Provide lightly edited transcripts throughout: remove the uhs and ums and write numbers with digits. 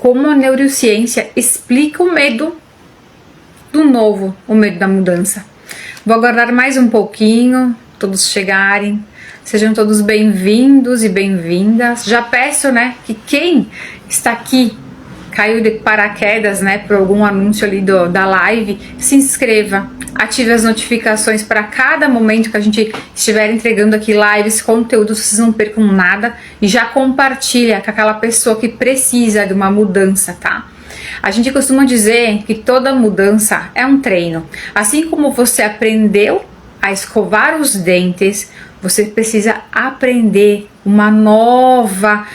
como a neurociência explica o medo do novo, o medo da mudança. Vou aguardar mais um pouquinho, todos chegarem. Sejam todos bem-vindos e bem-vindas. Já peço, né, que quem está aqui, caiu de paraquedas, né, por algum anúncio ali da live, se inscreva, ative as notificações para cada momento que a gente estiver entregando aqui lives, conteúdos, vocês não percam nada, e já compartilha com aquela pessoa que precisa de uma mudança, tá? A gente costuma dizer que toda mudança é um treino. Assim como você aprendeu a escovar os dentes, você precisa aprender uma nova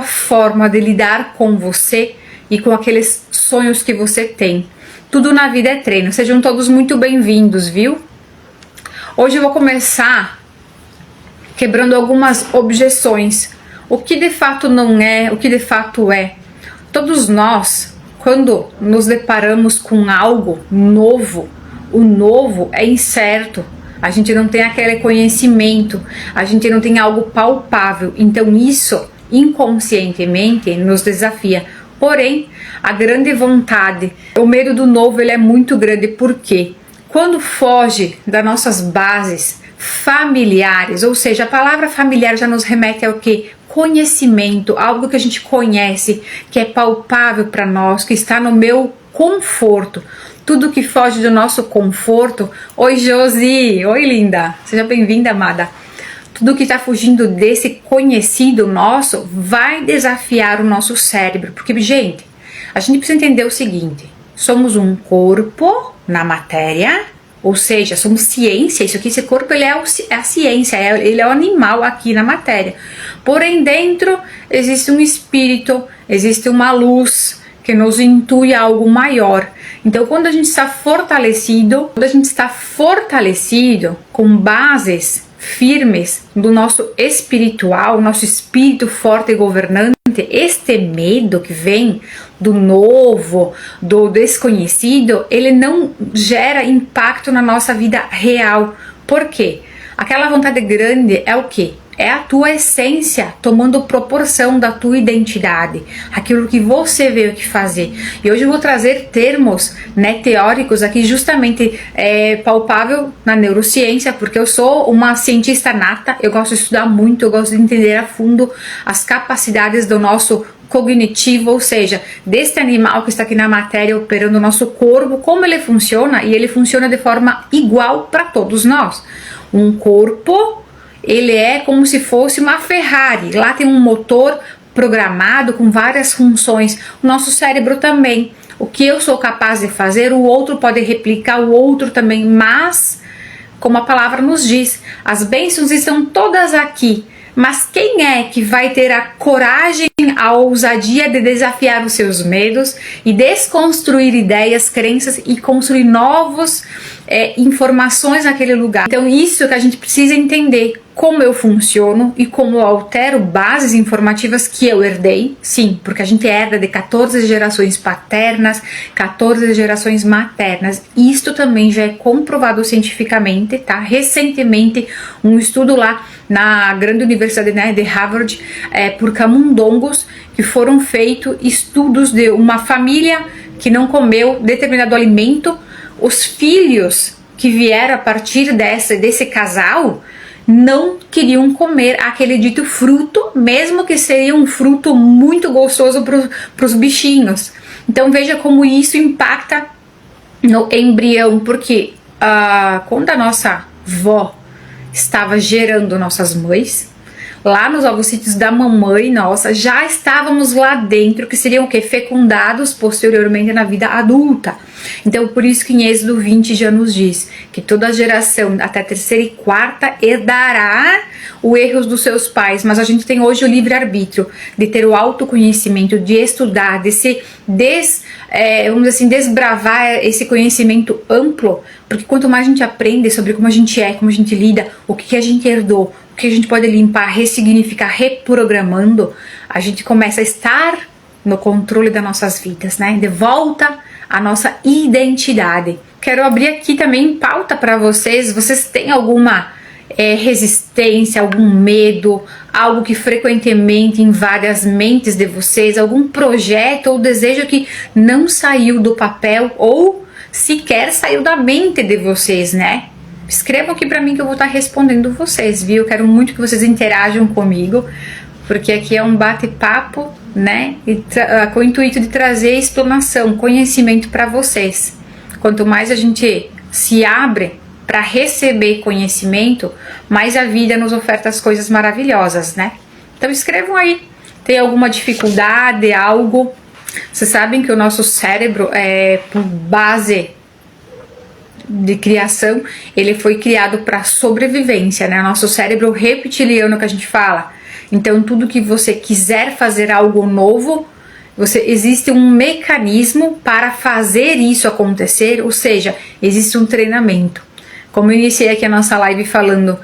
forma de lidar com você e com aqueles sonhos que você tem. Tudo na vida é treino. Sejam todos muito bem-vindos, viu? Hoje eu vou começar quebrando algumas objeções. O que de fato não é, o que de fato é. Todos nós, quando nos deparamos com algo novo, o novo é incerto. A gente não tem aquele conhecimento, a gente não tem algo palpável, então isso inconscientemente nos desafia. Porém, a grande vontade, o medo do novo, ele é muito grande, porque quando foge das nossas bases familiares, ou seja, a palavra familiar já nos remete ao quê? Conhecimento, algo que a gente conhece, que é palpável para nós, que está no meu conforto. Tudo que foge do nosso conforto. Oi, Josi! Oi, linda! Seja bem-vinda, amada. Tudo que está fugindo desse conhecido nosso vai desafiar o nosso cérebro. Porque, gente, a gente precisa entender o seguinte: somos um corpo na matéria, ou seja, somos ciência. Isso aqui, esse corpo, ele é a ciência, ele é o animal aqui na matéria. Porém, dentro existe um espírito, existe uma luz que nos intui a algo maior. Então, quando a gente está fortalecido, com bases firmes do nosso espiritual, nosso espírito forte e governante, este medo que vem do novo, do desconhecido, ele não gera impacto na nossa vida real. Por quê? Aquela vontade grande é o quê? É a tua essência tomando proporção da tua identidade, aquilo que você veio aqui fazer. E hoje eu vou trazer termos, né, teóricos aqui, justamente palpável na neurociência, porque eu sou uma cientista nata, eu gosto de estudar muito, eu gosto de entender a fundo as capacidades do nosso cognitivo, ou seja, deste animal que está aqui na matéria operando o nosso corpo, como ele funciona, e ele funciona de forma igual para todos nós. Um corpo, ele é como se fosse uma Ferrari, lá tem um motor programado com várias funções, o nosso cérebro também. O que eu sou capaz de fazer, o outro pode replicar, o outro também, mas, como a palavra nos diz, as bênçãos estão todas aqui, mas quem é que vai ter a coragem, a ousadia de desafiar os seus medos e desconstruir ideias, crenças e construir novas informações naquele lugar? Então isso que a gente precisa entender, como eu funciono e como eu altero bases informativas que eu herdei. Sim, porque a gente herda de 14 gerações paternas, 14 gerações maternas. Isto também já é comprovado cientificamente, tá? Recentemente, um estudo lá na grande universidade, né, de Harvard, por camundongos, que foram feitos estudos de uma família que não comeu determinado alimento. Os filhos que vieram a partir desse casal não queriam comer aquele dito fruto, mesmo que seria um fruto muito gostoso para os bichinhos. Então veja como isso impacta no embrião, porque quando a nossa vó estava gerando nossas mães, lá nos ovocíteos da mamãe nossa, já estávamos lá dentro, que seriam o quê? Fecundados posteriormente na vida adulta. Então, por isso que em Êxodo 20 já nos diz que toda geração, até a terceira e quarta, herdará os erros dos seus pais. Mas a gente tem hoje o livre-arbítrio de ter o autoconhecimento, de estudar, de se vamos dizer assim, desbravar esse conhecimento amplo, porque quanto mais a gente aprende sobre como a gente é, como a gente lida, o que a gente herdou, o que a gente pode limpar, ressignificar, reprogramando, a gente começa a estar no controle das nossas vidas, né? De volta à nossa identidade. Quero abrir aqui também pauta para vocês. Vocês têm alguma resistência, algum medo, algo que frequentemente invade as mentes de vocês, algum projeto ou desejo que não saiu do papel ou sequer saiu da mente de vocês, né? Escrevam aqui pra mim que eu vou estar respondendo vocês, viu? Eu quero muito que vocês interajam comigo, porque aqui é um bate-papo, né? Com o intuito de trazer explanação, conhecimento para vocês. Quanto mais a gente se abre para receber conhecimento, mais a vida nos oferta as coisas maravilhosas, né? Então escrevam aí. Tem alguma dificuldade, algo? Vocês sabem que o nosso cérebro, por base de criação, ele foi criado para sobrevivência, né? Nosso cérebro reptiliano que a gente fala. Então tudo que você quiser fazer algo novo, existe um mecanismo para fazer isso acontecer, ou seja, existe um treinamento. Como eu iniciei aqui a nossa live falando,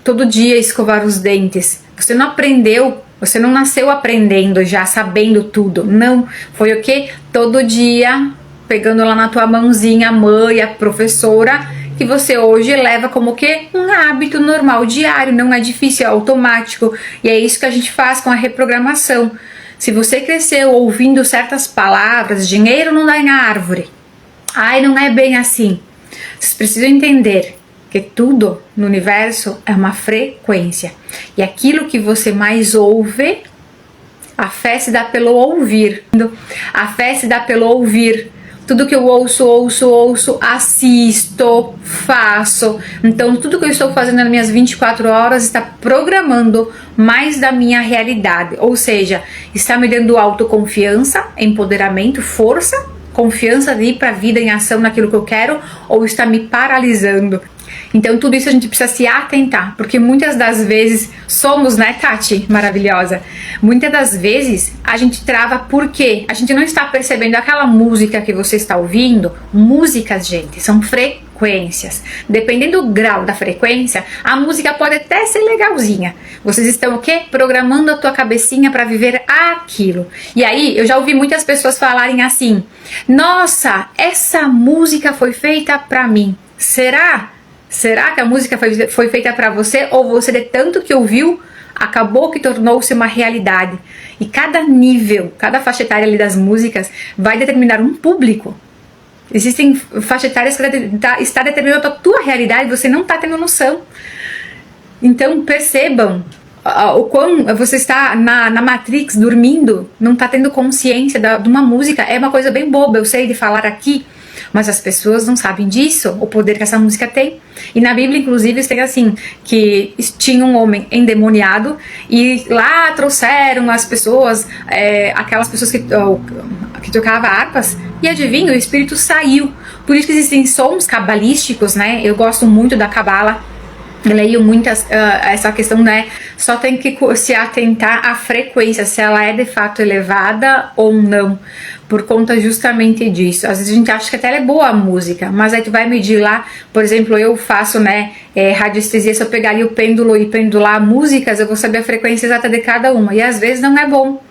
todo dia escovar os dentes. Você não aprendeu, você não nasceu aprendendo já, sabendo tudo. Não, foi o que? Todo dia, pegando lá na tua mãozinha a mãe, a professora, que você hoje leva como que um hábito normal, diário, não é difícil, é automático. E é isso que a gente faz com a reprogramação. Se você cresceu ouvindo certas palavras, dinheiro não dá em árvore, ai, não é bem assim. Vocês precisam entender que tudo no universo é uma frequência. E aquilo que você mais ouve, a fé se dá pelo ouvir. A fé se dá pelo ouvir. Tudo que eu ouço, assisto, faço. Então, tudo que eu estou fazendo nas minhas 24 horas está programando mais da minha realidade. Ou seja, está me dando autoconfiança, empoderamento, força, confiança de ir para a vida em ação naquilo que eu quero, ou está me paralisando. Então tudo isso a gente precisa se atentar, porque muitas das vezes somos, né, Tati, maravilhosa, muitas das vezes a gente trava porque a gente não está percebendo aquela música que você está ouvindo. Músicas, gente, são frequências. Dependendo do grau da frequência, a música pode até ser legalzinha. Vocês estão o quê? Programando a tua cabecinha para viver aquilo. E aí, eu já ouvi muitas pessoas falarem assim: nossa, essa música foi feita para mim. Será? Será que a música foi feita para você? Ou você, de tanto que ouviu, acabou que tornou-se uma realidade? E cada nível, cada faixa etária ali das músicas vai determinar um público. Existem faixas etárias que está determinando a tua realidade, você não está tendo noção. Então percebam o quão você está na Matrix, dormindo, não está tendo consciência de uma música. É uma coisa bem boba, eu sei de falar aqui, mas as pessoas não sabem disso, o poder que essa música tem. E na Bíblia, inclusive, tem assim, que tinha um homem endemoniado e lá trouxeram as pessoas, aquelas pessoas que tocavam harpas, e adivinha, o espírito saiu. Por isso que existem sons cabalísticos, né? Eu gosto muito da cabala, leio muitas, essa questão, né? Só tem que se atentar à frequência, se ela é de fato elevada ou não, por conta justamente disso. Às vezes a gente acha que até ela é boa a música, mas aí tu vai medir lá, por exemplo, eu faço, né, radiestesia, se eu pegar ali o pêndulo e pendular músicas, eu vou saber a frequência exata de cada uma, e às vezes não é bom,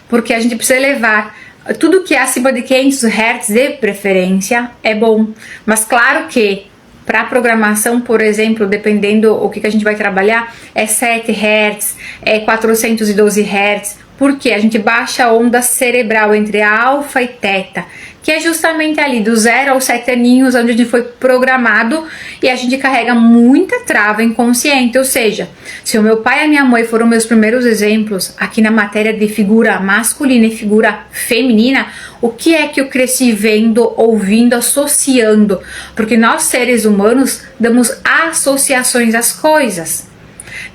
porque a gente precisa elevar. Tudo que é acima de 500 Hz de preferência é bom, mas claro que para programação, por exemplo, dependendo o que a gente vai trabalhar, é 7 Hz, é 412 Hz, porque a gente baixa a onda cerebral entre a alfa e teta, que é justamente ali do 0 aos 7 aninhos, onde a gente foi programado, e a gente carrega muita trava inconsciente. Ou seja, se o meu pai e a minha mãe foram meus primeiros exemplos aqui na matéria de figura masculina e figura feminina, o que é que eu cresci vendo, ouvindo, associando? Porque nós, seres humanos, damos associações às coisas.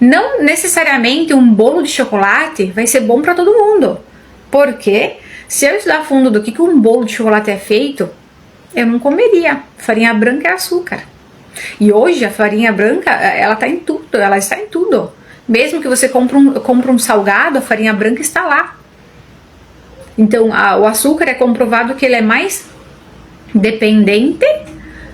Não necessariamente um bolo de chocolate vai ser bom para todo mundo. Porque se eu estudar a fundo do que um bolo de chocolate é feito, eu não comeria. Farinha branca é açúcar. E hoje a farinha branca, ela está em tudo, ela está em tudo. Mesmo que você compre um salgado, a farinha branca está lá. Então o açúcar é comprovado que ele é mais dependente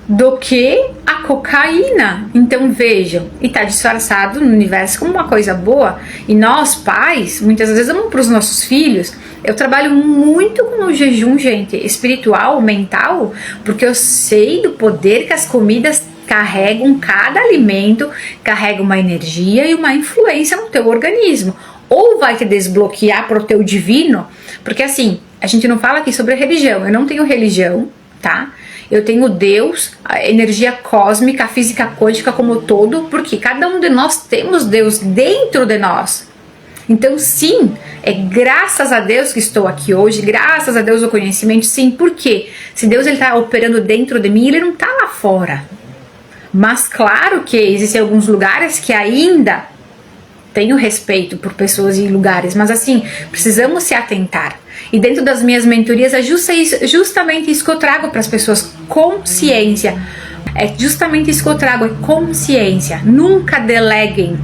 do que a cocaína. Então vejam, e tá disfarçado no universo como uma coisa boa. E nós, pais, muitas vezes damos para os nossos filhos. Eu trabalho muito com o jejum, gente, espiritual, mental, porque eu sei do poder que as comidas carregam, cada alimento carrega uma energia e uma influência no teu organismo. Ou vai te desbloquear para o teu divino, porque assim, a gente não fala aqui sobre religião, eu não tenho religião, tá? Eu tenho Deus, a energia cósmica, a física quântica como um todo, porque cada um de nós temos Deus dentro de nós. Então sim, é graças a Deus que estou aqui hoje, graças a Deus o conhecimento, sim, porque se Deus está operando dentro de mim, Ele não está lá fora. Mas claro que existem alguns lugares que ainda tenho respeito por pessoas e lugares, mas assim, precisamos se atentar. E dentro das minhas mentorias é justamente isso que eu trago para as pessoas, consciência. É justamente isso que eu trago, é consciência. Nunca deleguem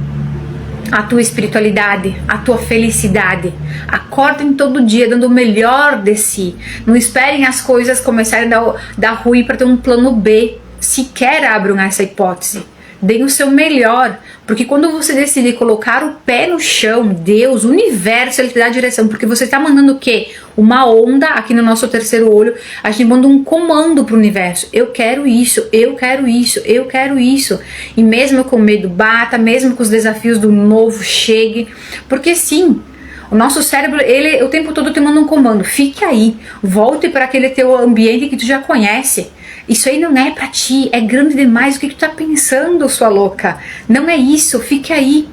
a tua espiritualidade, a tua felicidade. Acordem todo dia dando o melhor de si. Não esperem as coisas começarem a dar ruim para ter um plano B. Sequer abram essa hipótese. Deem o seu melhor, porque quando você decide colocar o pé no chão, Deus, o universo, Ele te dá a direção, porque você está mandando o quê? Uma onda aqui no nosso terceiro olho, a gente manda um comando pro universo, eu quero isso, eu quero isso, eu quero isso, e mesmo com medo bata, mesmo com os desafios do novo chegue, porque sim, o nosso cérebro, ele o tempo todo te manda um comando, fique aí, volte para aquele teu ambiente que tu já conhece. Isso aí não é pra ti, é grande demais, o que tu tá pensando, sua louca? Não é isso, fique aí.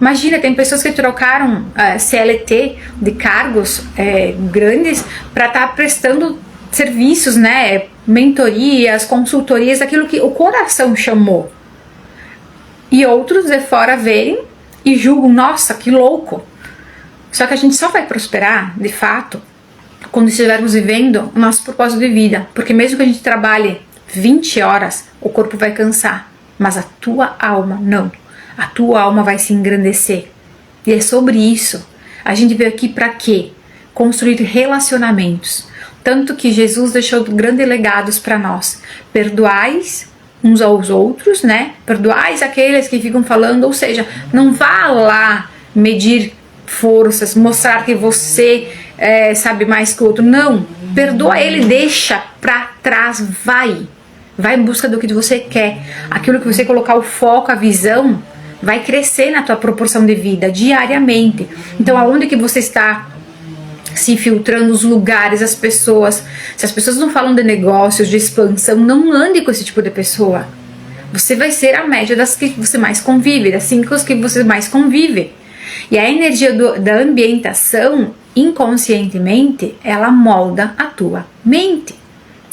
Imagina, tem pessoas que trocaram CLT de cargos grandes para estar prestando serviços, né? Mentorias, consultorias, aquilo que o coração chamou. E outros de fora verem e julgam, nossa, que louco. Só que a gente só vai prosperar, de fato, quando estivermos vivendo o nosso propósito de vida, porque mesmo que a gente trabalhe 20 horas, o corpo vai cansar, mas a tua alma não, a tua alma vai se engrandecer, e é sobre isso. A gente veio aqui para quê? Construir relacionamentos, tanto que Jesus deixou grandes legados para nós, perdoais uns aos outros, né? Perdoais aqueles que ficam falando, ou seja, não vá lá medir forças, mostrar que você sabe mais que o outro, não, perdoa ele, deixa pra trás, vai em busca do que você quer, aquilo que você colocar o foco, a visão, vai crescer na tua proporção de vida, diariamente. Então aonde que você está se filtrando, os lugares, as pessoas, se as pessoas não falam de negócios, de expansão, não ande com esse tipo de pessoa, você vai ser a média das que você mais convive, das 5 que você mais convive. E a energia da ambientação, inconscientemente, ela molda a tua mente,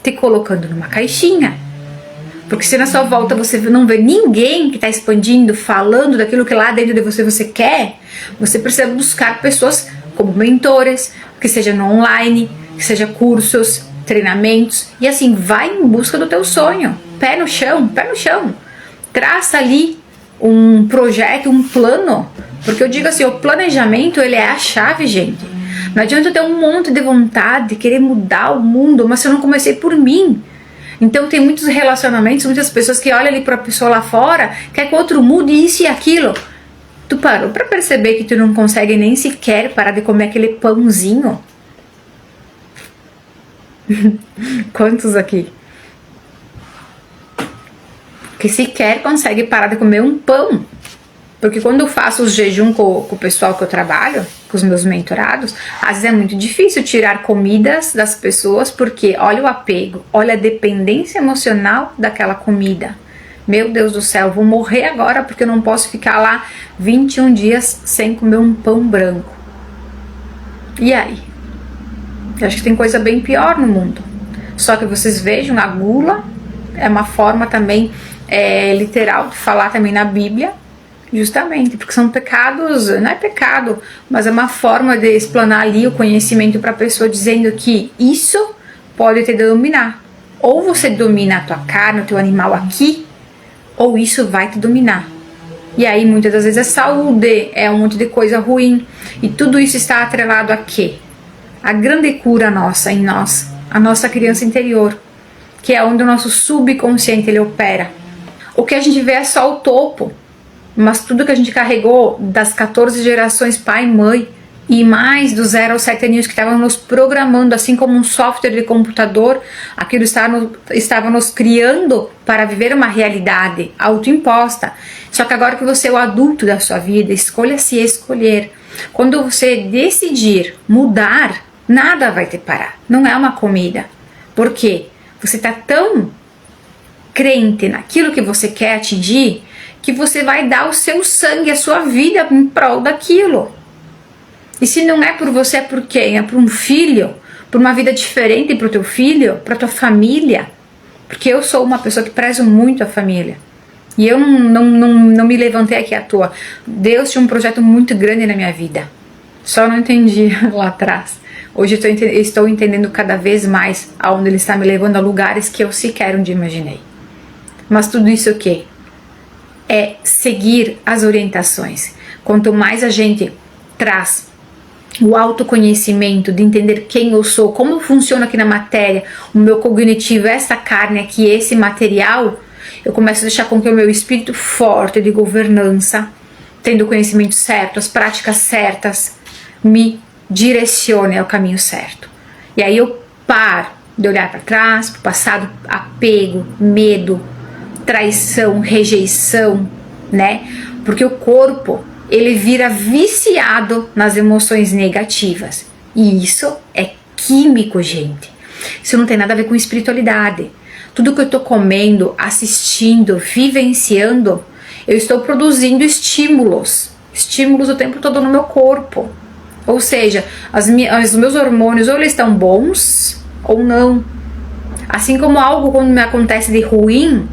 te colocando numa caixinha. Porque se na sua volta você não vê ninguém que está expandindo, falando daquilo que lá dentro de você quer, você precisa buscar pessoas como mentores, que seja no online, que seja cursos, treinamentos, e assim, vai em busca do teu sonho. Pé no chão, pé no chão. Traça ali um projeto, um plano. Porque eu digo assim, o planejamento, ele é a chave, gente. Não adianta eu ter um monte de vontade de querer mudar o mundo, mas se eu não comecei por mim. Então tem muitos relacionamentos, muitas pessoas que olham ali para a pessoa lá fora, quer que o outro mude isso e aquilo. Tu parou para perceber que tu não consegue nem sequer parar de comer aquele pãozinho? Quantos aqui? Que sequer consegue parar de comer um pão. Porque quando eu faço os jejum com o pessoal que eu trabalho, com os meus mentorados, às vezes é muito difícil tirar comidas das pessoas, porque olha o apego, olha a dependência emocional daquela comida. Meu Deus do céu, vou morrer agora porque eu não posso ficar lá 21 dias sem comer um pão branco. E aí? Eu acho que tem coisa bem pior no mundo. Só que vocês vejam, a gula é uma forma também literal de falar também na Bíblia, justamente, porque são pecados, não é pecado, mas é uma forma de explanar ali o conhecimento para a pessoa, dizendo que isso pode te dominar. Ou você domina a tua carne, o teu animal aqui, ou isso vai te dominar. E aí muitas das vezes é saúde, é um monte de coisa ruim, e tudo isso está atrelado a quê? A grande cura nossa em nós, a nossa criança interior, que é onde o nosso subconsciente ele opera. O que a gente vê é só o topo, mas tudo que a gente carregou das 14 gerações pai e mãe, e mais dos 0 aos 7 aninhos que estavam nos programando, assim como um software de computador, aquilo estava nos criando para viver uma realidade autoimposta. Só que agora que você é o adulto da sua vida, escolha se escolher. Quando você decidir mudar, nada vai te parar. Não é uma comida. Por quê? Você está tão crente naquilo que você quer atingir, que você vai dar o seu sangue, a sua vida em prol daquilo. E se não é por você, é por quem? É por um filho? Por uma vida diferente para o teu filho? Para tua família? Porque eu sou uma pessoa que prezo muito a família. E eu não me levantei aqui à toa. Deus tinha um projeto muito grande na minha vida. Só não entendi lá atrás. Hoje eu estou entendendo cada vez mais aonde Ele está me levando, a lugares que eu sequer um dia imaginei. Mas tudo isso o quê? É seguir as orientações. Quanto mais a gente traz o autoconhecimento, de entender quem eu sou, como funciona aqui na matéria, o meu cognitivo, essa carne aqui, esse material, eu começo a deixar com que o meu espírito forte de governança, tendo o conhecimento certo, as práticas certas, me direcione ao caminho certo. E aí eu paro de olhar para trás, para o passado, apego, medo, traição, rejeição, né? Porque o corpo, ele vira viciado nas emoções negativas. E isso é químico, gente. Isso não tem nada a ver com espiritualidade. Tudo que eu estou comendo, assistindo, vivenciando, eu estou produzindo estímulos o tempo todo no meu corpo. Ou seja, os meus hormônios ou eles estão bons ou não. Assim como algo quando me acontece de ruim,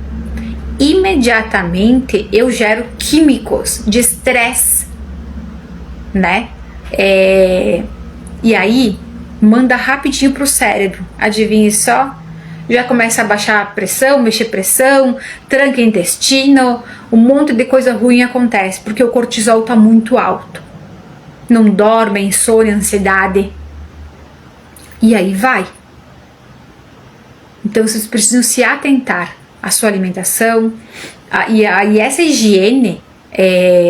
imediatamente eu gero químicos de estresse, né? E aí manda rapidinho pro cérebro. Adivinhe só? Já começa a baixar a pressão, mexer pressão, tranca intestino, um monte de coisa ruim acontece, porque o cortisol tá muito alto. Não dorme, insônia, ansiedade. E aí vai. Então vocês precisam se atentar à sua alimentação, e essa higiene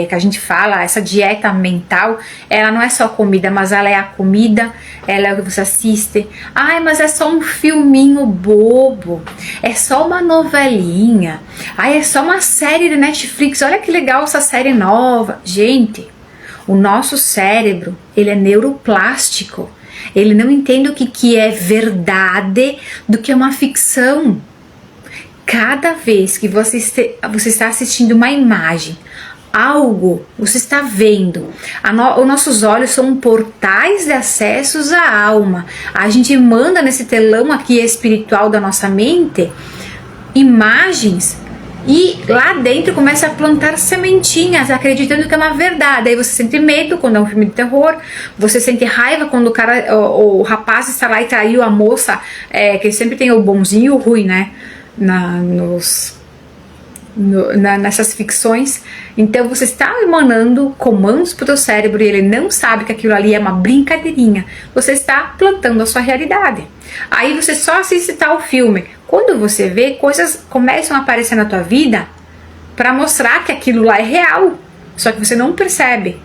que a gente fala, essa dieta mental, ela não é só comida, mas ela é a comida, ela é o que você assiste. Ai, mas é só um filminho bobo, é só uma novelinha, ai, é só uma série de Netflix, olha que legal essa série nova. Gente, o nosso cérebro, ele é neuroplástico, ele não entende o que é verdade do que é uma ficção. Cada vez que você está assistindo uma imagem, algo, você está vendo, os nossos olhos são portais de acessos à alma. A gente manda nesse telão aqui espiritual da nossa mente imagens e lá dentro começa a plantar sementinhas, acreditando que é uma verdade. Aí você sente medo quando é um filme de terror, você sente raiva quando o rapaz está lá e traiu a moça, que sempre tem o bonzinho e o ruim, né? Nessas ficções. Então você está emanando comandos para o teu cérebro e ele não sabe que aquilo ali é uma brincadeirinha. Você está plantando a sua realidade. Aí você só assiste tal filme. Quando você vê, coisas começam a aparecer na tua vida para mostrar que aquilo lá é real, só que você não percebe.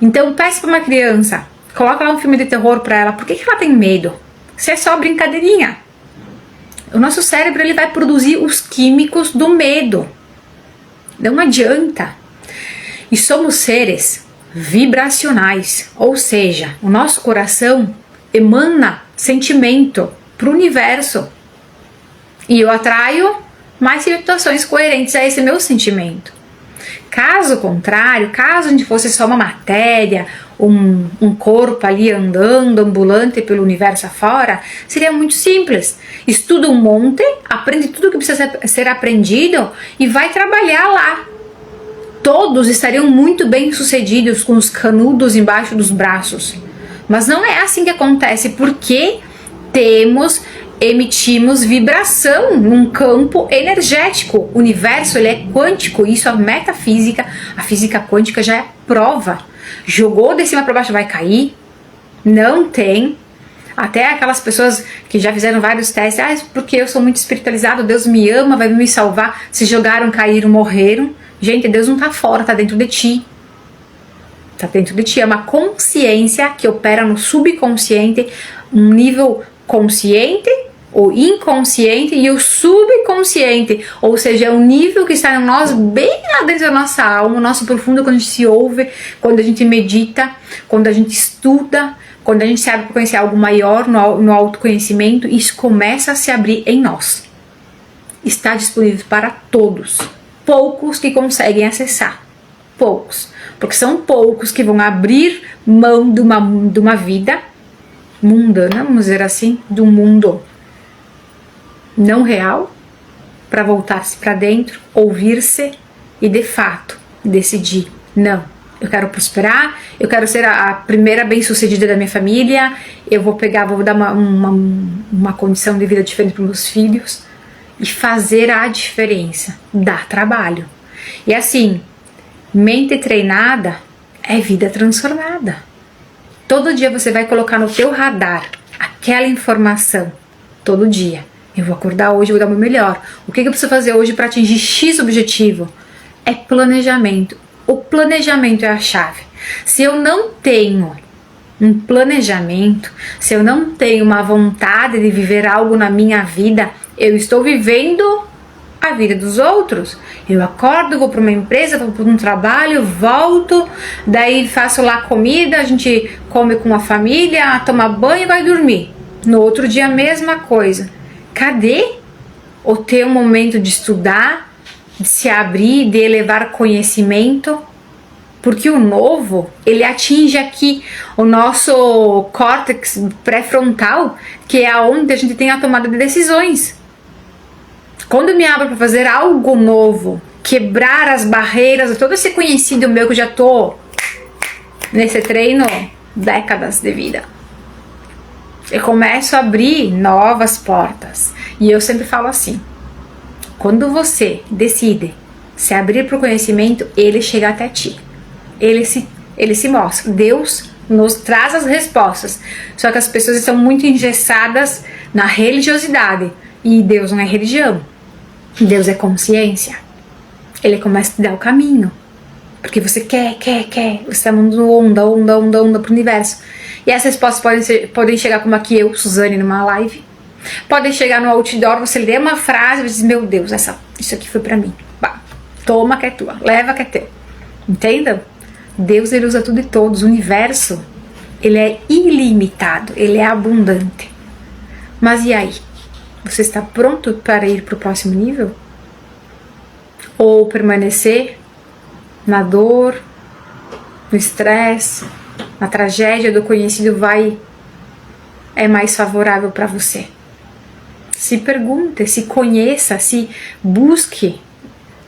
Então peça para uma criança, coloca lá um filme de terror para ela. Por que ela tem medo? Se é só brincadeirinha. O nosso cérebro, ele vai produzir os químicos do medo. Não adianta. E somos seres vibracionais, ou seja, o nosso coração emana sentimento para o universo. E eu atraio mais situações coerentes a esse meu sentimento. Caso contrário, caso a gente fosse só uma matéria, um corpo ali andando, ambulante pelo universo afora, seria muito simples. Estuda um monte, aprende tudo que precisa ser aprendido e vai trabalhar lá. Todos estariam muito bem sucedidos com os canudos embaixo dos braços. Mas não é assim que acontece, porque emitimos vibração num campo energético. O universo, ele é quântico, isso a metafísica, a física quântica já é prova. Jogou de cima para baixo, vai cair? Não tem. Até aquelas pessoas que já fizeram vários testes, porque eu sou muito espiritualizado, Deus me ama, vai me salvar. Se jogaram, caíram, morreram. Gente, Deus não está fora, está dentro de ti. Tá dentro de ti, é uma consciência que opera no subconsciente, um nível consciente, o inconsciente e o subconsciente, ou seja, é um nível que está em nós, bem lá dentro da nossa alma, o nosso profundo, quando a gente se ouve, quando a gente medita, quando a gente estuda, quando a gente se abre para conhecer algo maior no autoconhecimento, isso começa a se abrir em nós. Está disponível para todos, poucos que conseguem acessar, poucos, porque são poucos que vão abrir mão de uma vida mundana, vamos dizer assim, do mundo não real, para voltar-se para dentro, ouvir-se e de fato decidir: não, eu quero prosperar, eu quero ser a primeira bem-sucedida da minha família, vou dar uma condição de vida diferente para meus filhos, e fazer a diferença. Dá trabalho. E assim, mente treinada é vida transformada. Todo dia você vai colocar no teu radar aquela informação, todo dia. Eu vou acordar hoje, vou dar o meu melhor. O que eu preciso fazer hoje para atingir X objetivo? É planejamento. O planejamento é a chave. Se eu não tenho um planejamento, se eu não tenho uma vontade de viver algo na minha vida, eu estou vivendo a vida dos outros. Eu acordo, vou para uma empresa, vou para um trabalho, volto, daí faço lá comida, a gente come com a família, toma banho e vai dormir. No outro dia a mesma coisa. Cadê o teu momento de estudar, de se abrir, de elevar conhecimento? Porque o novo, ele atinge aqui o nosso córtex pré-frontal, que é onde a gente tem a tomada de decisões. Quando eu me abro para fazer algo novo, quebrar as barreiras, todo esse conhecido meu que eu já tô nesse treino décadas de vida, eu começo a abrir novas portas. E eu sempre falo assim: quando você decide se abrir para o conhecimento, ele chega até ti. Ele se mostra. Deus nos traz as respostas. Só que as pessoas estão muito engessadas na religiosidade. E Deus não é religião. Deus é consciência. Ele começa a te dar o caminho. Porque você quer. Você está mandando onda pro universo. E essas respostas podem chegar como aqui eu, Suzane, numa live. Podem chegar no outdoor, você lê uma frase e diz: meu Deus, isso aqui foi pra mim. Bah, toma que é tua, leva que é teu. Entendam? Deus, ele usa tudo e todos. O universo, ele é ilimitado, ele é abundante. Mas e aí? Você está pronto para ir para o próximo nível? Ou permanecer na dor, no estresse, na tragédia do conhecido é mais favorável para você? Se pergunte, se conheça, se busque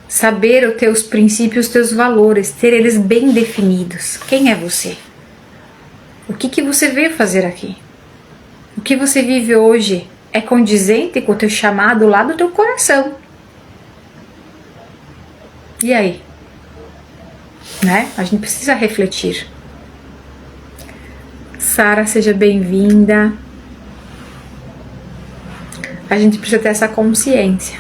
saber os teus princípios, os teus valores, ter eles bem definidos. Quem é você? O que você veio fazer aqui? O que você vive hoje é condizente com o teu chamado lá do teu coração? E aí? Né? A gente precisa refletir. Sara, seja bem-vinda. A gente precisa ter essa consciência.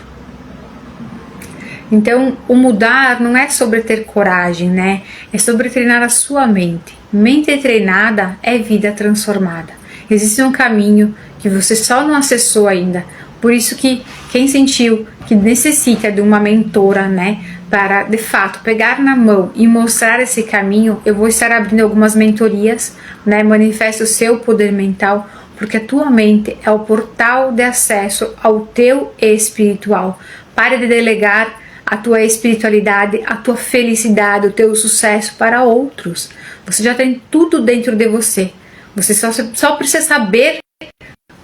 Então, o mudar não é sobre ter coragem, né? É sobre treinar a sua mente. Mente treinada é vida transformada. Existe um caminho que você só não acessou ainda. Por isso que quem sentiu que necessita de uma mentora, né, para de fato pegar na mão e mostrar esse caminho, eu vou estar abrindo algumas mentorias, né? Manifesta o seu poder mental, porque a tua mente é o portal de acesso ao teu espiritual. Pare de delegar a tua espiritualidade, a tua felicidade, o teu sucesso para outros. Você já tem tudo dentro de você. Você só precisa saber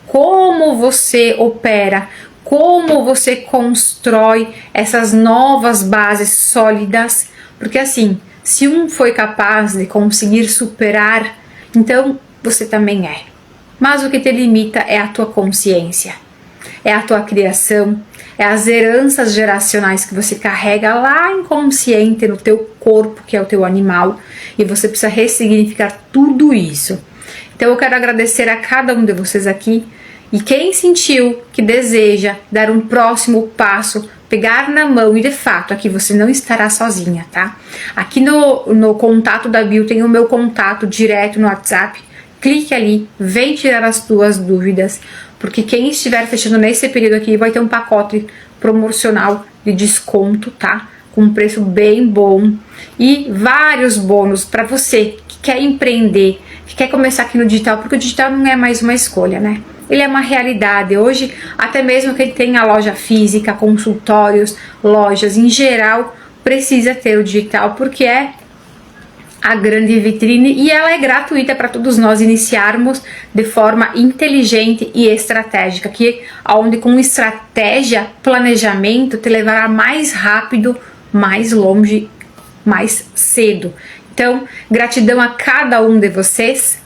como você opera, como você constrói essas novas bases sólidas. Porque assim, se um foi capaz de conseguir superar, então você também é. Mas o que te limita é a tua consciência, é a tua criação, é as heranças geracionais que você carrega lá inconsciente no teu corpo, que é o teu animal, e você precisa ressignificar tudo isso. Então eu quero agradecer a cada um de vocês aqui, e quem sentiu que deseja dar um próximo passo pegar na mão, e de fato aqui você não estará sozinha, tá? Aqui no contato da bio tem o meu contato direto no WhatsApp, clique ali, vem tirar as tuas dúvidas, porque quem estiver fechando nesse período aqui vai ter um pacote promocional de desconto, tá? Com um preço bem bom e vários bônus para você que quer empreender, que quer começar aqui no digital, porque o digital não é mais uma escolha, né? Ele é uma realidade. Hoje, até mesmo quem tem a loja física, consultórios, lojas em geral, precisa ter o digital, porque é a grande vitrine e ela é gratuita para todos nós iniciarmos de forma inteligente e estratégica, que onde com estratégia, planejamento te levará mais rápido, mais longe, mais cedo. Então, gratidão a cada um de vocês.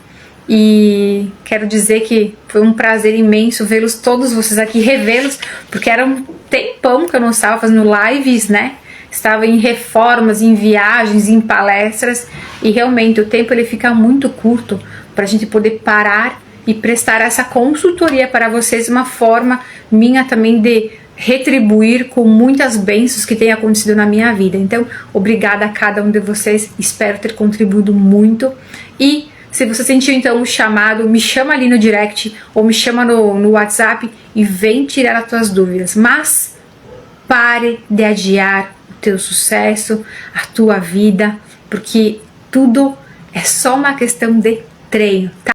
E quero dizer que foi um prazer imenso vê-los todos vocês aqui, revê-los, porque era um tempão que eu não estava fazendo lives, né? Estava em reformas, em viagens, em palestras, e realmente o tempo ele fica muito curto para a gente poder parar e prestar essa consultoria para vocês, uma forma minha também de retribuir com muitas bênçãos que tem acontecido na minha vida. Então, obrigada a cada um de vocês, espero ter contribuído muito. E se você sentiu então o chamado, me chama ali no direct ou me chama no WhatsApp e vem tirar as tuas dúvidas. Mas pare de adiar o teu sucesso, a tua vida, porque tudo é só uma questão de treino, tá?